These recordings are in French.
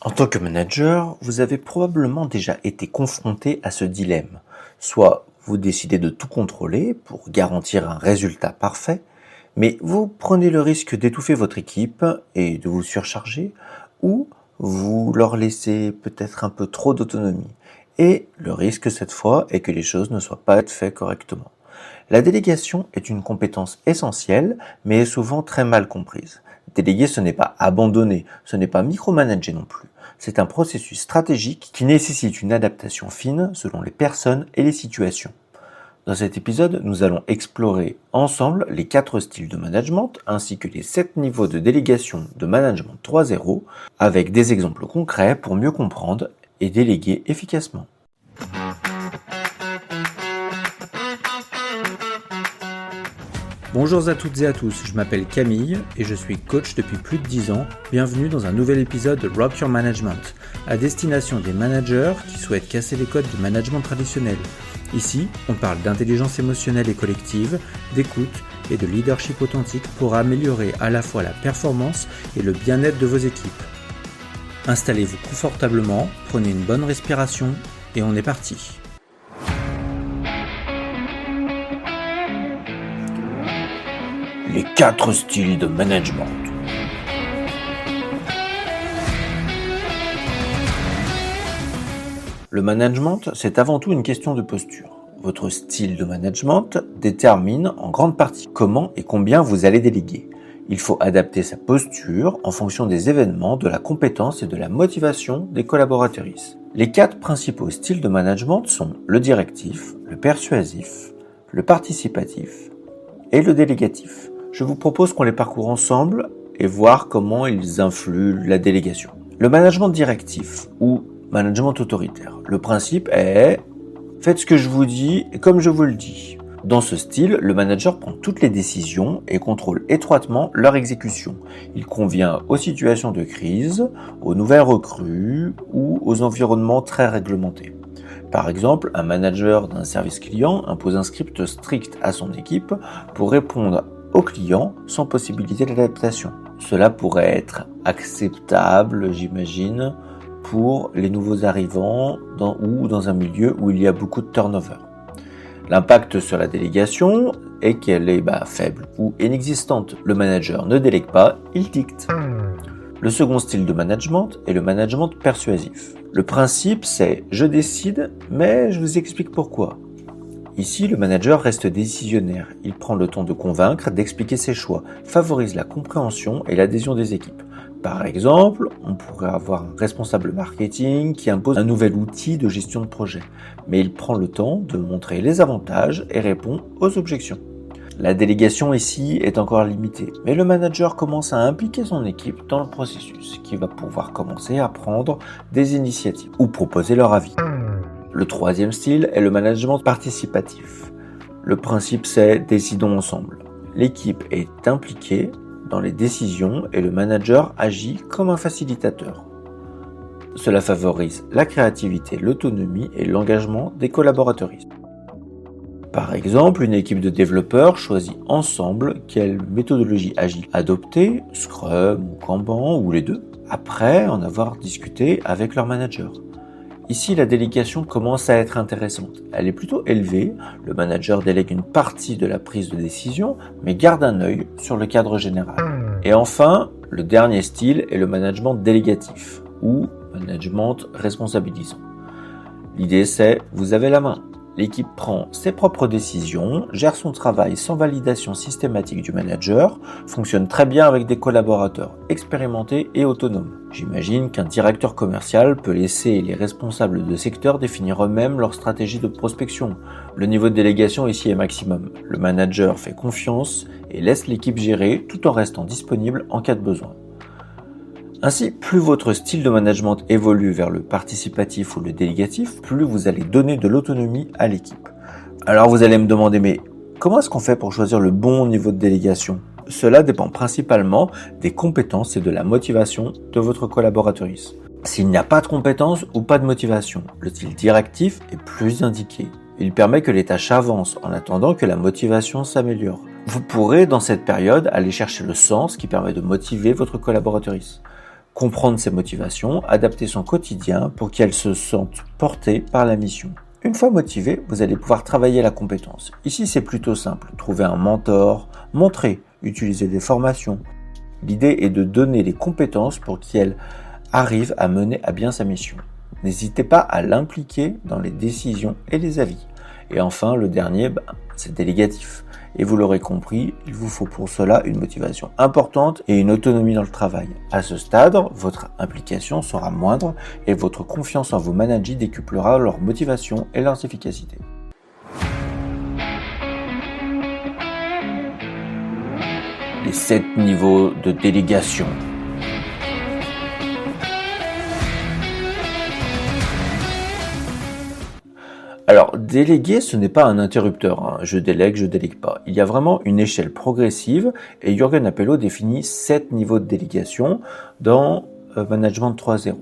En tant que manager, vous avez probablement déjà été confronté à ce dilemme. Soit vous décidez de tout contrôler pour garantir un résultat parfait, mais vous prenez le risque d'étouffer votre équipe et de vous surcharger, ou vous leur laissez peut-être un peu trop d'autonomie. Et le risque cette fois est que les choses ne soient pas faites correctement. La délégation est une compétence essentielle, mais est souvent très mal comprise. Déléguer, ce n'est pas abandonner, ce n'est pas micromanager non plus. C'est un processus stratégique qui nécessite une adaptation fine selon les personnes et les situations. Dans cet épisode, nous allons explorer ensemble les 4 styles de management ainsi que les 7 niveaux de délégation de management 3.0 avec des exemples concrets pour mieux comprendre et déléguer efficacement. Bonjour à toutes et à tous, je m'appelle Camille et je suis coach depuis plus de 10 ans. Bienvenue dans un nouvel épisode de Rock Your Management, à destination des managers qui souhaitent casser les codes du management traditionnel. Ici, on parle d'intelligence émotionnelle et collective, d'écoute et de leadership authentique pour améliorer à la fois la performance et le bien-être de vos équipes. Installez-vous confortablement, prenez une bonne respiration et on est parti. Les 4 styles de management. Le management, c'est avant tout une question de posture. Votre style de management détermine en grande partie comment et combien vous allez déléguer. Il faut adapter sa posture en fonction des événements, de la compétence et de la motivation des collaborateurs. Les 4 principaux styles de management sont le directif, le persuasif, le participatif et le délégatif. Je vous propose qu'on les parcourt ensemble et voir comment ils influent la délégation. Le management directif ou management autoritaire. Le principe est « faites ce que je vous dis et comme je vous le dis ». Dans ce style, le manager prend toutes les décisions et contrôle étroitement leur exécution. Il convient aux situations de crise, aux nouvelles recrues ou aux environnements très réglementés. Par exemple, un manager d'un service client impose un script strict à son équipe pour répondre aux clients sans possibilité d'adaptation. Cela pourrait être acceptable, j'imagine, pour les nouveaux arrivants ou dans un milieu où il y a beaucoup de turnover. L'impact sur la délégation est qu'elle est faible ou inexistante. Le manager ne délègue pas, il dicte. Le second style de management est le management persuasif. Le principe, c'est « je décide, mais je vous explique pourquoi ». Ici, le manager reste décisionnaire. Il prend le temps de convaincre, d'expliquer ses choix, favorise la compréhension et l'adhésion des équipes. Par exemple, on pourrait avoir un responsable marketing qui impose un nouvel outil de gestion de projet, mais il prend le temps de montrer les avantages et répond aux objections. La délégation ici est encore limitée, mais le manager commence à impliquer son équipe dans le processus, qui va pouvoir commencer à prendre des initiatives ou proposer leur avis. Le troisième style est le management participatif. Le principe c'est « décidons ensemble ». L'équipe est impliquée dans les décisions et le manager agit comme un facilitateur. Cela favorise la créativité, l'autonomie et l'engagement des collaborateurs. Par exemple, une équipe de développeurs choisit ensemble quelle méthodologie agile adopter, Scrum ou Kanban ou les deux, après en avoir discuté avec leur manager. Ici, la délégation commence à être intéressante. Elle est plutôt élevée, le manager délègue une partie de la prise de décision, mais garde un œil sur le cadre général. Et enfin, le dernier style est le management délégatif, ou management responsabilisant. L'idée c'est, vous avez la main. L'équipe prend ses propres décisions, gère son travail sans validation systématique du manager, fonctionne très bien avec des collaborateurs expérimentés et autonomes. J'imagine qu'un directeur commercial peut laisser les responsables de secteur définir eux-mêmes leur stratégie de prospection. Le niveau de délégation ici est maximum. Le manager fait confiance et laisse l'équipe gérer tout en restant disponible en cas de besoin. Ainsi, plus votre style de management évolue vers le participatif ou le délégatif, plus vous allez donner de l'autonomie à l'équipe. Alors vous allez me demander, mais comment est-ce qu'on fait pour choisir le bon niveau de délégation ? Cela dépend principalement des compétences et de la motivation de votre collaborateur. S'il n'y a pas de compétences ou pas de motivation, le style directif est plus indiqué. Il permet que les tâches avancent en attendant que la motivation s'améliore. Vous pourrez, dans cette période, aller chercher le sens qui permet de motiver votre collaborateur. Comprendre ses motivations, adapter son quotidien pour qu'elle se sente portée par la mission. Une fois motivé, vous allez pouvoir travailler la compétence. Ici, c'est plutôt simple. Trouver un mentor, montrer, utiliser des formations. L'idée est de donner les compétences pour qu'elle arrive à mener à bien sa mission. N'hésitez pas à l'impliquer dans les décisions et les avis. Et enfin, le dernier, c'est délégatif. Et vous l'aurez compris, il vous faut pour cela une motivation importante et une autonomie dans le travail. À ce stade, votre implication sera moindre et votre confiance en vos managers décuplera leur motivation et leur efficacité. Les 7 niveaux de délégation. Alors, déléguer, ce n'est pas un interrupteur. Je délègue pas. Il y a vraiment une échelle progressive et Jürgen Appelo définit 7 niveaux de délégation dans Management 3.0.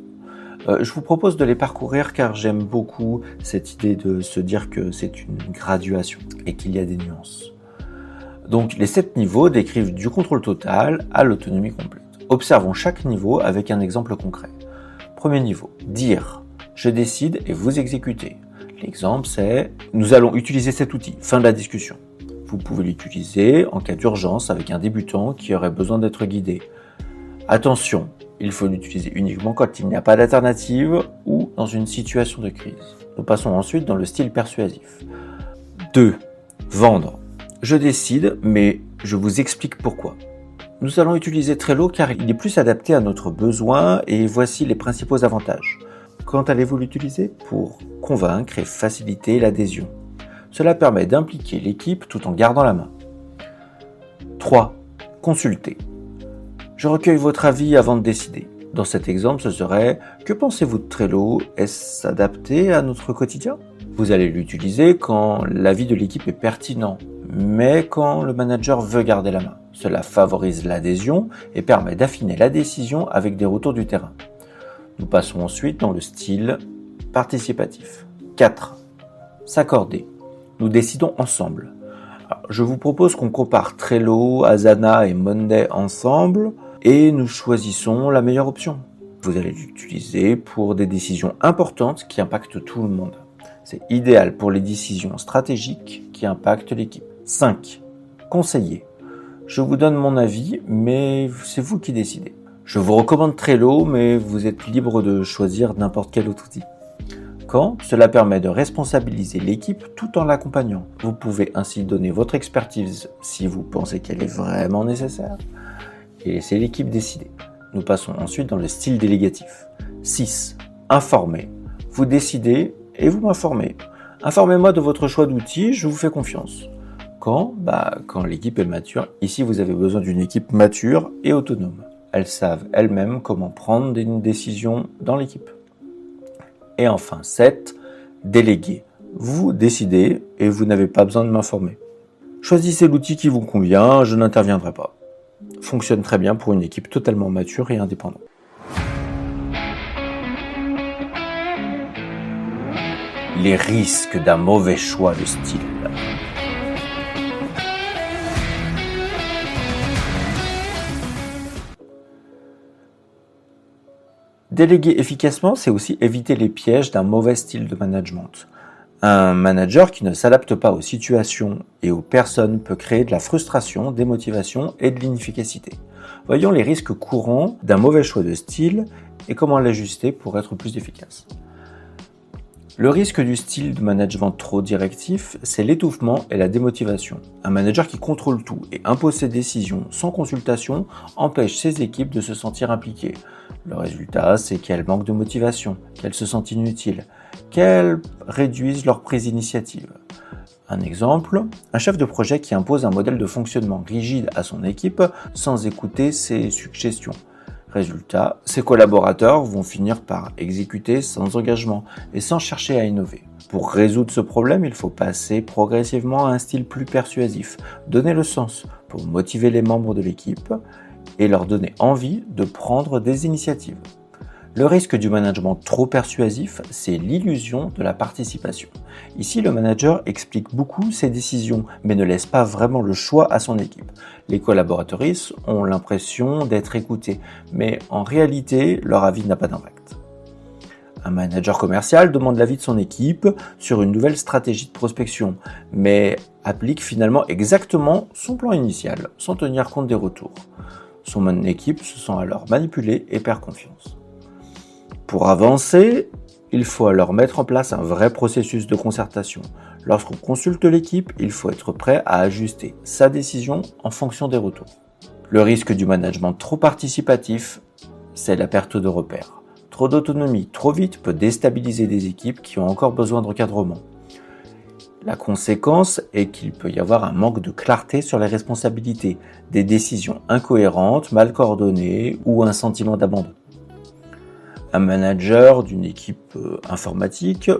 Je vous propose de les parcourir car j'aime beaucoup cette idée de se dire que c'est une graduation et qu'il y a des nuances. Donc, les 7 niveaux décrivent du contrôle total à l'autonomie complète. Observons chaque niveau avec un exemple concret. Premier niveau, dire. Je décide et vous exécutez. L'exemple, c'est « Nous allons utiliser cet outil ». Fin de la discussion. Vous pouvez l'utiliser en cas d'urgence avec un débutant qui aurait besoin d'être guidé. Attention, il faut l'utiliser uniquement quand il n'y a pas d'alternative ou dans une situation de crise. Nous passons ensuite dans le style persuasif. 2. Vendre. Je décide, mais je vous explique pourquoi. Nous allons utiliser Trello car il est plus adapté à notre besoin et voici les principaux avantages. Quand allez-vous l'utiliser ? Pour convaincre et faciliter l'adhésion. Cela permet d'impliquer l'équipe tout en gardant la main. 3. Consulter. Je recueille votre avis avant de décider. Dans cet exemple, ce serait « Que pensez-vous de Trello ? Est-ce adapté à notre quotidien ?» Vous allez l'utiliser quand l'avis de l'équipe est pertinent, mais quand le manager veut garder la main. Cela favorise l'adhésion et permet d'affiner la décision avec des retours du terrain. Nous passons ensuite dans le style participatif. 4. S'accorder. Nous décidons ensemble. Alors, je vous propose qu'on compare Trello, Asana et Monday ensemble et nous choisissons la meilleure option. Vous allez l'utiliser pour des décisions importantes qui impactent tout le monde. C'est idéal pour les décisions stratégiques qui impactent l'équipe. 5. Conseiller. Je vous donne mon avis, mais c'est vous qui décidez. Je vous recommande Trello, mais vous êtes libre de choisir n'importe quel autre outil. Quand cela permet de responsabiliser l'équipe tout en l'accompagnant. Vous pouvez ainsi donner votre expertise si vous pensez qu'elle est vraiment nécessaire et laisser l'équipe décider. Nous passons ensuite dans le style délégatif. 6. Informer. Vous décidez et vous m'informez. Informez-moi de votre choix d'outils, je vous fais confiance. Quand ? Quand l'équipe est mature. Ici, vous avez besoin d'une équipe mature et autonome. Elles savent elles-mêmes comment prendre des décisions dans l'équipe. Et enfin, 7. Déléguer. Vous décidez et vous n'avez pas besoin de m'informer. Choisissez l'outil qui vous convient, je n'interviendrai pas. Fonctionne très bien pour une équipe totalement mature et indépendante. Les risques d'un mauvais choix de style. Déléguer efficacement, c'est aussi éviter les pièges d'un mauvais style de management. Un manager qui ne s'adapte pas aux situations et aux personnes peut créer de la frustration, des motivations et de l'inefficacité. Voyons les risques courants d'un mauvais choix de style et comment l'ajuster pour être plus efficace. Le risque du style de management trop directif, c'est l'étouffement et la démotivation. Un manager qui contrôle tout et impose ses décisions sans consultation empêche ses équipes de se sentir impliquées. Le résultat, c'est qu'elles manquent de motivation, qu'elles se sentent inutiles, qu'elles réduisent leur prise d'initiative. Un exemple, un chef de projet qui impose un modèle de fonctionnement rigide à son équipe sans écouter ses suggestions. Résultat, ses collaborateurs vont finir par exécuter sans engagement et sans chercher à innover. Pour résoudre ce problème, il faut passer progressivement à un style plus persuasif, donner le sens pour motiver les membres de l'équipe et leur donner envie de prendre des initiatives. Le risque du management trop persuasif, c'est l'illusion de la participation. Ici, le manager explique beaucoup ses décisions, mais ne laisse pas vraiment le choix à son équipe. Les collaboratrices ont l'impression d'être écoutées, mais en réalité, leur avis n'a pas d'impact. Un manager commercial demande l'avis de son équipe sur une nouvelle stratégie de prospection, mais applique finalement exactement son plan initial, sans tenir compte des retours. Son équipe se sent alors manipulée et perd confiance. Pour avancer, il faut alors mettre en place un vrai processus de concertation. Lorsqu'on consulte l'équipe, il faut être prêt à ajuster sa décision en fonction des retours. Le risque du management trop participatif, c'est la perte de repères. Trop d'autonomie, trop vite peut déstabiliser des équipes qui ont encore besoin de recadrement. La conséquence est qu'il peut y avoir un manque de clarté sur les responsabilités, des décisions incohérentes, mal coordonnées ou un sentiment d'abandon. Un manager d'une équipe informatique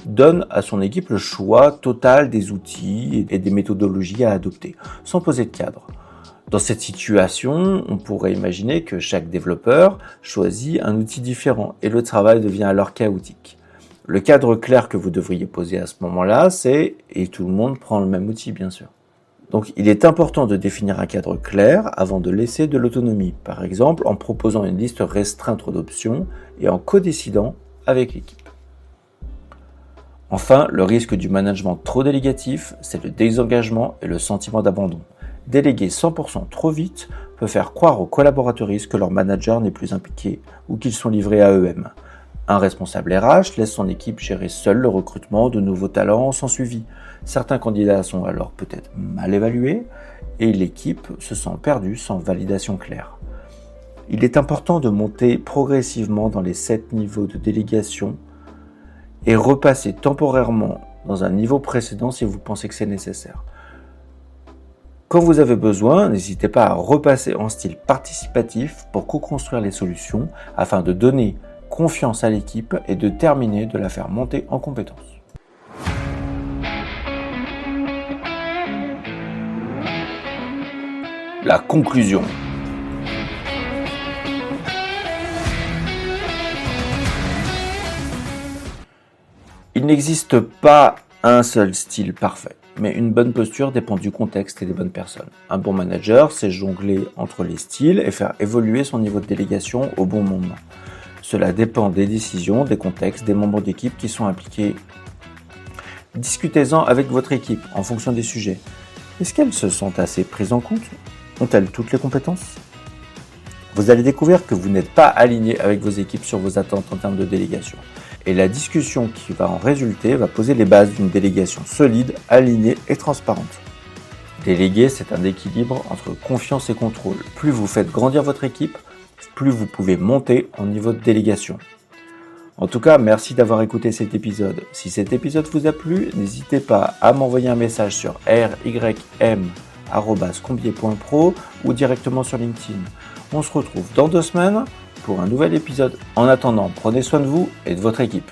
donne à son équipe le choix total des outils et des méthodologies à adopter, sans poser de cadre. Dans cette situation, on pourrait imaginer que chaque développeur choisit un outil différent et le travail devient alors chaotique. Le cadre clair que vous devriez poser à ce moment-là, c'est « et tout le monde prend le même outil, bien sûr ». Donc, il est important de définir un cadre clair avant de laisser de l'autonomie, par exemple en proposant une liste restreinte d'options et en co-décidant avec l'équipe. Enfin, le risque du management trop délégatif, c'est le désengagement et le sentiment d'abandon. Déléguer 100% trop vite peut faire croire aux collaborateurs que leur manager n'est plus impliqué ou qu'ils sont livrés à eux-mêmes. Un responsable RH laisse son équipe gérer seul le recrutement de nouveaux talents sans suivi. Certains candidats sont alors peut-être mal évalués et l'équipe se sent perdue sans validation claire. Il est important de monter progressivement dans les 7 niveaux de délégation et repasser temporairement dans un niveau précédent si vous pensez que c'est nécessaire. Quand vous avez besoin, n'hésitez pas à repasser en style participatif pour co-construire les solutions afin de donner confiance à l'équipe et de terminer de la faire monter en compétences. La conclusion. Il n'existe pas un seul style parfait, mais une bonne posture dépend du contexte et des bonnes personnes. Un bon manager sait jongler entre les styles et faire évoluer son niveau de délégation au bon moment. Cela dépend des décisions, des contextes, des membres d'équipe qui sont impliqués. Discutez-en avec votre équipe en fonction des sujets. Est-ce qu'elles se sont assez prises en compte ? Ont-elles toutes les compétences ? Vous allez découvrir que vous n'êtes pas aligné avec vos équipes sur vos attentes en termes de délégation. Et la discussion qui va en résulter va poser les bases d'une délégation solide, alignée et transparente. Déléguer, c'est un équilibre entre confiance et contrôle. Plus vous faites grandir votre équipe, plus vous pouvez monter en niveau de délégation. En tout cas, merci d'avoir écouté cet épisode. Si cet épisode vous a plu, n'hésitez pas à m'envoyer un message sur rym@combier.pro ou directement sur LinkedIn. On se retrouve dans 2 semaines pour un nouvel épisode. En attendant, prenez soin de vous et de votre équipe.